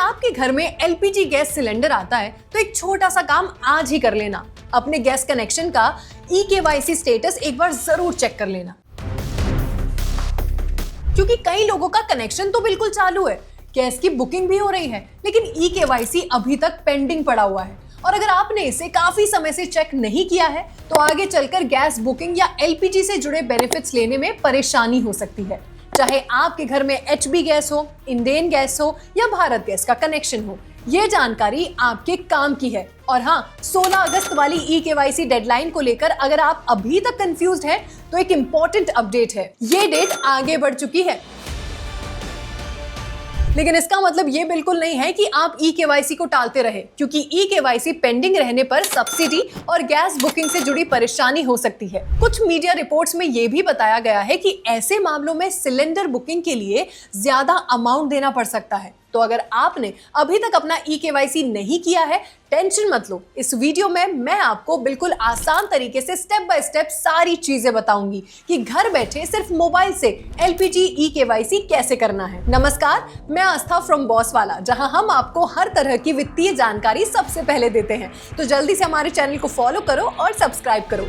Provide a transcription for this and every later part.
आपके घर में एलपीजी गैस सिलेंडर आता है तो एक छोटा सा काम आज ही कर लेना। अपने गैस कनेक्शन का ई-केवाईसी स्टेटस एक बार जरूर चेक कर लेना, क्योंकि कई लोगों का कनेक्शन तो बिल्कुल चालू है, गैस की बुकिंग भी हो रही है, लेकिन ई-केवाईसी अभी तक पेंडिंग पड़ा हुआ है। और अगर आपने इसे काफी समय से चेक नहीं किया है तो आगे चलकर गैस बुकिंग या एलपीजी से जुड़े बेनिफिट्स लेने में परेशानी हो सकती है। चाहे आपके घर में एचपी गैस हो, इंडेन गैस हो या भारत गैस का कनेक्शन हो, ये जानकारी आपके काम की है। और हाँ, 16 अगस्त वाली ई-केवाईसी डेडलाइन को लेकर अगर आप अभी तक कंफ्यूज्ड हैं तो एक इंपॉर्टेंट अपडेट है। ये डेट आगे बढ़ चुकी है, लेकिन इसका मतलब ये बिल्कुल नहीं है कि आप ई-केवाईसी को टालते रहे, क्योंकि ई-केवाईसी पेंडिंग रहने पर सब्सिडी और गैस बुकिंग से जुड़ी परेशानी हो सकती है। कुछ मीडिया रिपोर्ट्स में ये भी बताया गया है कि ऐसे मामलों में सिलेंडर बुकिंग के लिए ज्यादा अमाउंट देना पड़ सकता है। तो अगर आपने अभी तक अपना ई-केवाईसी नहीं किया है, टेंशन मत लो। इस वीडियो में मैं आपको बिल्कुल आसान तरीके से स्टेप बाय स्टेप सारी चीजें बताऊंगी कि घर बैठे सिर्फ मोबाइल से एलपीजी ई-केवाईसी कैसे करना है। नमस्कार, मैं आस्था फ्रॉम बॉसवाला, जहां हम आपको हर तरह की वित्तीय जानकारी सबसे पहले देते हैं। तो जल्दी से हमारे चैनल को फॉलो करो और सब्सक्राइब करो।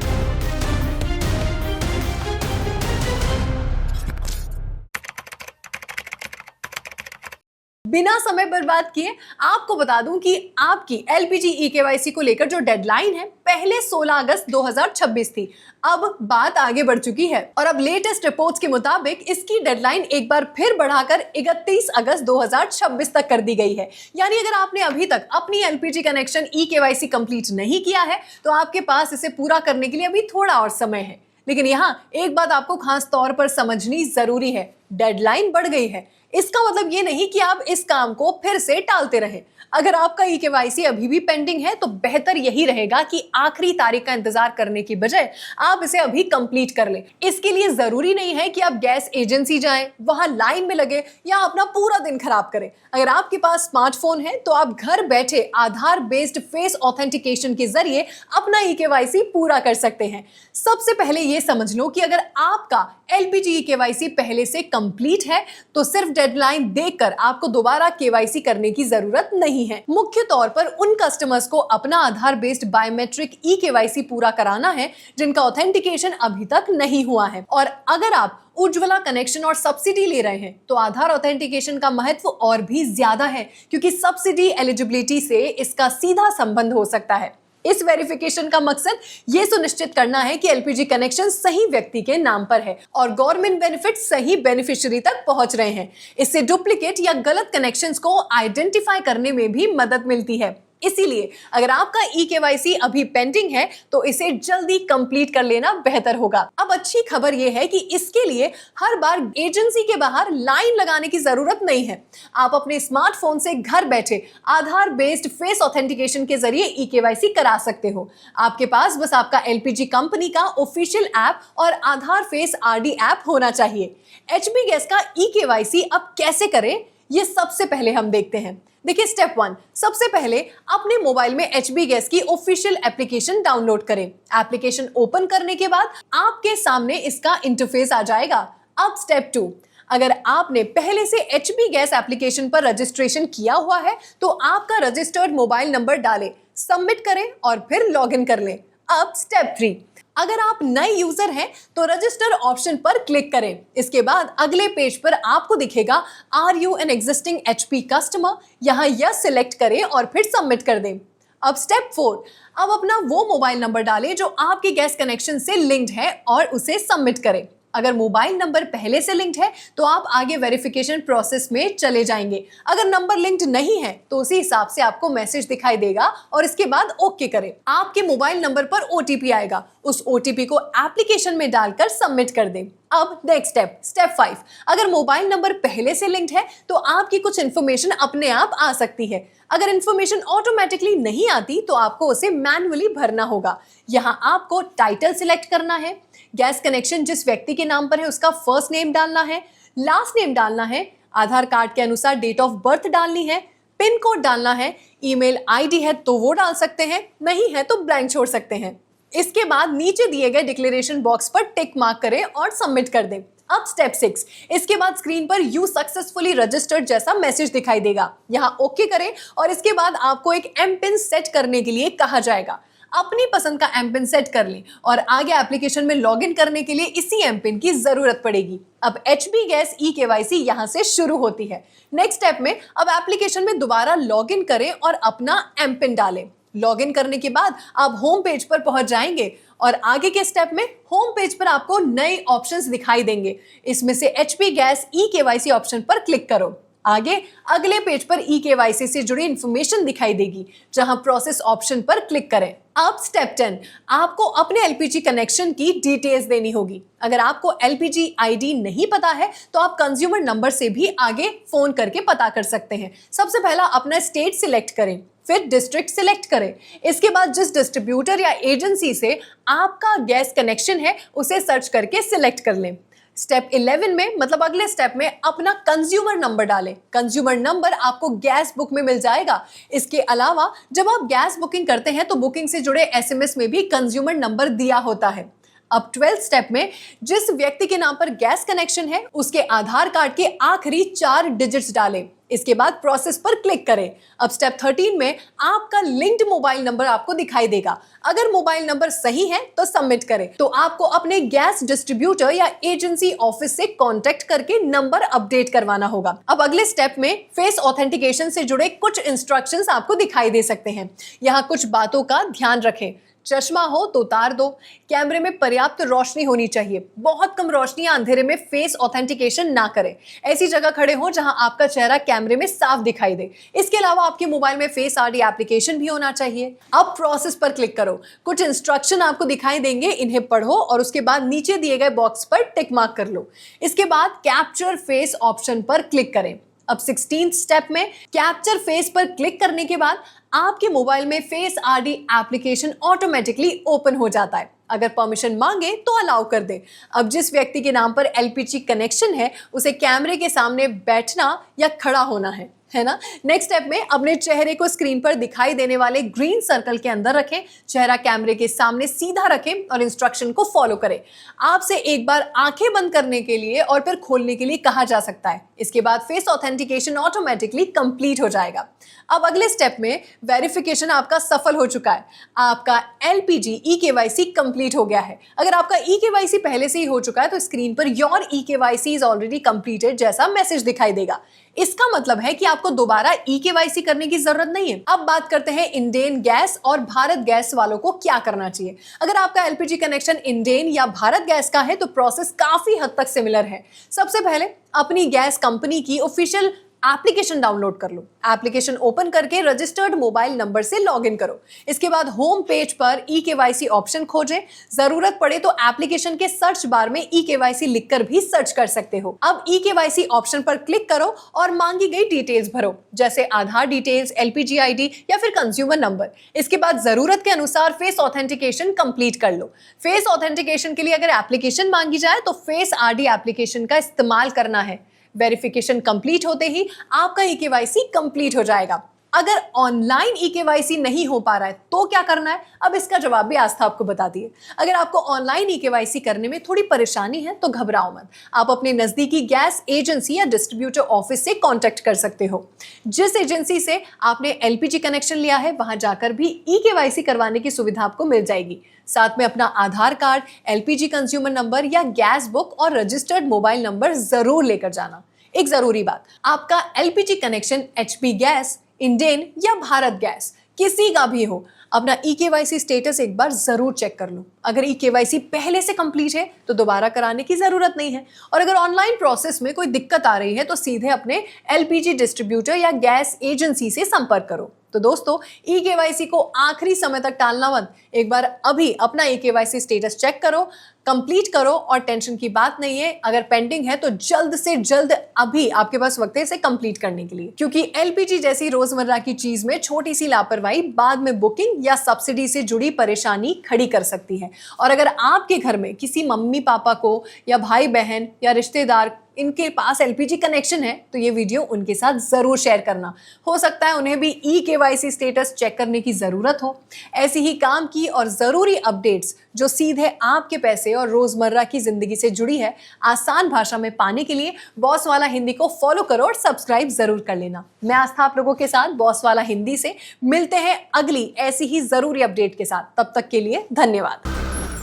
बिना समय बर्बाद किए आपको बता दूं कि आपकी एलपीजी ई-केवाईसी को लेकर जो डेडलाइन है पहले 16 अगस्त 2026 थी। अब बात आगे बढ़ चुकी है और अब लेटेस्ट रिपोर्ट्स के मुताबिक इसकी डेडलाइन एक बार फिर बढ़ाकर 31 अगस्त 2026 तक कर दी गई है। यानी अगर आपने अभी तक अपनी एलपीजी कनेक्शन ई-केवाईसी कंप्लीट नहीं किया है तो आपके पास इसे पूरा करने के लिए अभी थोड़ा और समय है। लेकिन यहाँ एक बात आपको खास तौर पर समझनी जरूरी है, डेडलाइन बढ़ गई है। इसका मतलब ये नहीं कि आप इस काम को फिर से टालते रहें। अगर आपका ई-केवाईसी अभी भी पेंडिंग है तो बेहतर यही रहेगा कि आखिरी तारीख का इंतजार करने की बजाय आप इसे अभी कंप्लीट कर लें। इसके लिए जरूरी नहीं है कि आप गैस एजेंसी जाएं, वहां लाइन में लगे या अपना पूरा दिन खराब करें। अगर आपके पास स्मार्टफोन है तो आप घर बैठे आधार बेस्ड फेस ऑथेंटिकेशन के जरिए अपना ई-केवाईसी पूरा कर सकते हैं। सबसे पहले ये समझ लो कि अगर आपका एलपीजी ई-केवाईसी पहले से कंप्लीट है तो सिर्फ डेडलाइन देखकर आपको दोबारा केवाईसी करने की जरूरत नहीं है। मुख्य तौर पर उन कस्टमर्स को अपना आधार बेस्ड बायोमेट्रिक ई-केवाईसी पूरा कराना है जिनका ऑथेंटिकेशन अभी तक नहीं हुआ है। और अगर आप उज्ज्वला कनेक्शन और सब्सिडी ले रहे हैं तो आधार ऑथेंटिकेशन का महत्व और भी ज्यादा है, क्योंकि सब्सिडी एलिजिबिलिटी से इसका सीधा संबंध हो सकता है। इस वेरिफिकेशन का मकसद ये सुनिश्चित करना है कि एलपीजी कनेक्शन सही व्यक्ति के नाम पर है और गवर्नमेंट बेनिफिट सही बेनिफिशियरी तक पहुंच रहे हैं। इससे डुप्लीकेट या गलत कनेक्शंस को आइडेंटिफाई करने में भी मदद मिलती है। इसीलिए अगर आपका ई-केवाईसी अभी पेंडिंग है तो इसे जल्दी कंप्लीट कर लेना बेहतर होगा। अब अच्छी खबर यह है कि इसके लिए हर बार एजेंसी के बाहर लाइन लगाने की जरूरत नहीं है। आप अपने स्मार्टफोन से घर बैठे आधार बेस्ड फेस ऑथेंटिकेशन के जरिए ई-केवाईसी करा सकते हो। आपके पास बस आपका एलपीजी कंपनी का ऑफिशियल ऐप और आधार फेस आरडी ऐप होना चाहिए। एचपी गैस का ई-केवाईसी अब कैसे करें, ये सबसे पहले हम देखते हैं। देखिए, स्टेप 1, सबसे पहले अपने मोबाइल में एचपी गैस की ऑफिशियल एप्लीकेशन डाउनलोड करें। एप्लीकेशन ओपन करने के बाद आपके सामने इसका इंटरफेस आ जाएगा। अब स्टेप 2, अगर आपने पहले से एचपी गैस एप्लीकेशन पर रजिस्ट्रेशन किया हुआ है तो आपका रजिस्टर्ड मोबाइल नंबर डालें, सबमिट करें और फिर लॉगिन कर लें। अब स्टेप 3, अगर आप नए यूजर हैं तो रजिस्टर ऑप्शन पर क्लिक करें। इसके बाद अगले पेज पर आपको दिखेगा are you an existing HP customer, यहां यस सिलेक्ट करें और फिर सबमिट कर दें। अब स्टेप 4, अब अपना वो मोबाइल नंबर डालें जो आपके गैस कनेक्शन से लिंक्ड है और उसे सबमिट करें। अगर मोबाइल नंबर पहले से लिंक्ड है तो आप आगे वेरिफिकेशन प्रोसेस में चले जाएंगे। अगर नंबर लिंक्ड नहीं है तो उसी हिसाब से आपको मैसेज दिखाई देगा और इसके बाद ओके करें। आपके मोबाइल नंबर पर ओटीपी आएगा, उस ओटीपी को एप्लीकेशन में डालकर सबमिट कर दें। अब नेक्स्ट स्टेप, स्टेप 5, अगर मोबाइल नंबर पहले से लिंक्ड है तो आपकी कुछ इन्फॉर्मेशन अपने आप आ सकती है। अगर इन्फॉर्मेशन ऑटोमेटिकली नहीं आती तो आपको उसे मैन्युअली भरना होगा। यहाँ आपको टाइटल सिलेक्ट करना है, गैस कनेक्शन जिस व्यक्ति के नाम पर है उसका फर्स्ट नेम डालना है, लास्ट नेम डालना है, आधार कार्ड के अनुसार डेट ऑफ बर्थ डालनी है, पिन कोड डालना है, ईमेल आईडी है तो वो डाल सकते हैं, नहीं है तो ब्लैंक छोड़ सकते हैं। इसके बाद नीचे दिए गए डिक्लेरेशन बॉक्स पर टिक मार्क करें और सबमिट कर दें। अब स्टेप 6, इसके बाद स्क्रीन पर यू सक्सेसफुली रजिस्टर्ड जैसा मैसेज दिखाई देगा। यहाँ ओके करें और इसके बाद आपको एक एम पिन सेट करने के लिए कहा जाएगा। अपनी पसंद का एम पिन सेट कर लें और आगे एप्लीकेशन में लॉगिन करने के लिए इसी एम पिन की जरूरत पड़ेगी। अब एचपी गैस ई-केवाईसी यहां से शुरू होती है। नेक्स्ट स्टेप में अब एप्लीकेशन में दोबारा लॉगिन करें और अपना एम पिन डालें। लॉगिन करने के बाद आप होम पेज पर पहुंच जाएंगे और आगे के स्टेप में होम पेज पर आपको नए ऑप्शंस दिखाई देंगे। इसमें से एचपी गैस ई-केवाईसी ऑप्शन पर क्लिक करो। आगे अगले पेज पर ई-केवाईसी से जुड़ी इंफॉर्मेशन दिखाई देगी, जहां प्रोसेस ऑप्शन पर क्लिक करें। अब स्टेप 10, आपको अपने एलपीजी कनेक्शन की डिटेल्स देनी होगी। अगर आपको एलपीजी आईडी नहीं पता है तो आप कंज्यूमर नंबर से भी आगे फोन करके पता कर सकते हैं। सबसे पहला अपना स्टेट सिलेक्ट करें, फिर डिस्ट्रिक्ट सिलेक्ट करें। इसके बाद जिस डिस्ट्रीब्यूटर या एजेंसी से आपका गैस कनेक्शन है उसे सर्च करके सिलेक्ट कर लें। स्टेप 11 में मतलब अगले स्टेप में अपना कंज्यूमर नंबर डालें। कंज्यूमर नंबर आपको गैस बुक में मिल जाएगा। इसके अलावा जब आप गैस बुकिंग करते हैं तो बुकिंग से जुड़े एसएमएस में भी कंज्यूमर नंबर दिया होता है। अब 12th स्टेप में जिस व्यक्ति के नाम पर गैस कनेक्शन है उसके आधार कार्ड के आखिरी 4 डिजिट्स डालें। इसके बाद प्रोसेस पर क्लिक करें। अब स्टेप 13 में आपका लिंक्ड मोबाइल नंबर आपको दिखाई देगा। अगर मोबाइल नंबर सही है तो सबमिट करें। तो आपको अपने गैस डिस्ट्रीब्यूटर या एजेंसी ऑफिस से कांटेक्ट करके नंबर अपडेट करवाना होगा। अब अगले स्टेप में फेस ऑथेंटिकेशन से जुड़े कुछ इंस्ट्रक्शंस आपको दिखाई दे सकते हैं। यहाँ कुछ बातों का ध्यान रखें। चश्मा हो तो उतार दो, कैमरे में पर्याप्त रोशनी होनी चाहिए, बहुत कम रोशनी या अंधेरे में फेस ऑथेंटिकेशन ना करें, ऐसी जगह खड़े हो जहां आपका चेहरा कैमरे में साफ दिखाई दे। इसके अलावा आपके मोबाइल में फेस आईडी एप्लीकेशन भी होना चाहिए। अब प्रोसेस पर क्लिक करो। कुछ इंस्ट्रक्शन आपको दिखाई देंगे, इन्हें पढ़ो और उसके बाद नीचे दिए गए बॉक्स पर टिक मार्क कर लो। इसके बाद कैप्चर फेस ऑप्शन पर क्लिक करें। अब 16th स्टेप में कैप्चर फेस पर क्लिक करने के बाद आपके मोबाइल में face ID application automatically open हो जाता है। अगर परमिशन मांगे तो अलाउ कर दे। अब जिस व्यक्ति के नाम पर एलपीजी कनेक्शन है उसे कैमरे के सामने बैठना या खड़ा होना है ना। नेक्स्ट स्टेप में अपने चेहरे को स्क्रीन पर दिखाई देने वाले ग्रीन सर्कल के अंदर रखें, चेहरा कैमरे के सामने सीधा रखें और इंस्ट्रक्शन को फॉलो करें। आपसे एक बार आंखें बंद करने के लिए और फिर खोलने के लिए कहा जा सकता है। इसके बाद फेस ऑथेंटिकेशन ऑटोमेटिकली कंप्लीट हो जाएगा। अब अगले स्टेप में वेरिफिकेशन आपका सफल हो चुका है। आपका एलपीजी ई-केवाईसी कंप्लीट हो गया है। अगर आपका ई-केवाईसी पहले से ही हो चुका है तो screen per your e-KYC is already completed जैसा मैसेज दिखाई देगा। इसका मतलब है कि आपको दोबारा ई-केवाईसी करने की जरूरत नहीं है। अब बात करते हैं इंडेन गैस और भारत गैस वालों को क्या करना चाहिए। अगर आपका एलपीजी कनेक्शन इंडेन या भारत गैस का है तो प्रोसेस काफी हद तक सिमिलर है। सबसे पहले अपनी गैस कंपनी की ऑफिशियल एप्लीकेशन डाउनलोड कर लो। एप्लीकेशन ओपन करके रजिस्टर्ड मोबाइल नंबर से लॉगिन करो। इसके बाद होम पेज पर ई-केवाईसी ऑप्शन खोजें। जरूरत पड़े तो एप्लीकेशन के सर्च बार में ई-केवाईसी लिखकर भी सर्च कर सकते हो। अब ई-केवाईसी ऑप्शन पर क्लिक करो और मांगी गई डिटेल्स भरो, जैसे आधार डिटेल्स, एलपीजी आईडी या फिर कंज्यूमर नंबर। इसके बाद जरूरत के अनुसार फेस ऑथेंटिकेशन कंप्लीट कर लो। फेस ऑथेंटिकेशन के लिए अगर एप्लीकेशन मांगी जाए तो फेस आईडी एप्लीकेशन का इस्तेमाल करना है। वेरिफिकेशन कंप्लीट होते ही आपका ई-केवाईसी कंप्लीट हो जाएगा। अगर ऑनलाइन ई-केवाईसी नहीं हो पा रहा है तो क्या करना है, अब इसका जवाब भी आस्था आपको बता दिए। अगर आपको ऑनलाइन ई-केवाईसी करने में थोड़ी परेशानी है तो घबराओ मत। आप अपने नजदीकी गैस एजेंसी या डिस्ट्रीब्यूटर ऑफिस से कांटेक्ट कर सकते हो। जिस एजेंसी से आपने एलपीजी कनेक्शन लिया है वहां जाकर भी ई-केवाईसी करवाने की सुविधा आपको मिल जाएगी। साथ में अपना आधार कार्ड, एलपीजी कंज्यूमर नंबर या गैस बुक और रजिस्टर्ड मोबाइल नंबर जरूर लेकर जाना। एक जरूरी बात, आपका LPG connection HP gas, Indane या भारत गैस किसी का भी हो, अपना ई-केवाईसी स्टेटस एक बार जरूर चेक कर लो। अगर ई-केवाईसी पहले से कंप्लीट है तो दोबारा कराने की जरूरत नहीं है। और अगर ऑनलाइन प्रोसेस में कोई दिक्कत आ रही है तो सीधे अपने एलपीजी डिस्ट्रीब्यूटर या गैस एजेंसी से संपर्क करो। तो दोस्तों, ई-केवाईसी को आखिरी समय तक टालना मत। एक बार अभी अपना ई-केवाईसी स्टेटस चेक करो, कंप्लीट करो और टेंशन की बात नहीं है। अगर पेंडिंग है तो जल्द से जल्द अभी आपके पास वक्त है इसे कंप्लीट करने के लिए, क्योंकि एलपीजी जैसी रोजमर्रा की चीज में छोटी सी लापरवाही बाद में बुकिंग या सब्सिडी से जुड़ी परेशानी खड़ी कर सकती है। और अगर आपके घर में किसी मम्मी पापा को या भाई बहन या रिश्तेदार इनके पास एलपीजी कनेक्शन है तो ये वीडियो उनके साथ जरूर शेयर करना। हो सकता है उन्हें भी ई-केवाईसी स्टेटस चेक करने की जरूरत हो। ऐसी ही काम की और जरूरी अपडेट्स जो सीधे आपके पैसे और रोजमर्रा की जिंदगी से जुड़ी है, आसान भाषा में पाने के लिए बॉस वाला हिंदी को फॉलो करो और सब्सक्राइब जरूर कर लेना। मैं आस्था आप लोगों के साथ बॉस वाला हिंदी से मिलते हैं अगली ऐसी ही जरूरी अपडेट के साथ। तब तक के लिए धन्यवाद।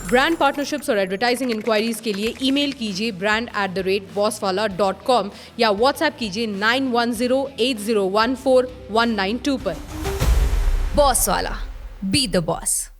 ब्रांड पार्टनरशिप्स और एडवर्टाइजिंग इंक्वायरीज के लिए ईमेल कीजिए brand@bosswala.com या व्हाट्सएप कीजिए 9108014192 पर। बॉस वाला, बी द बॉस।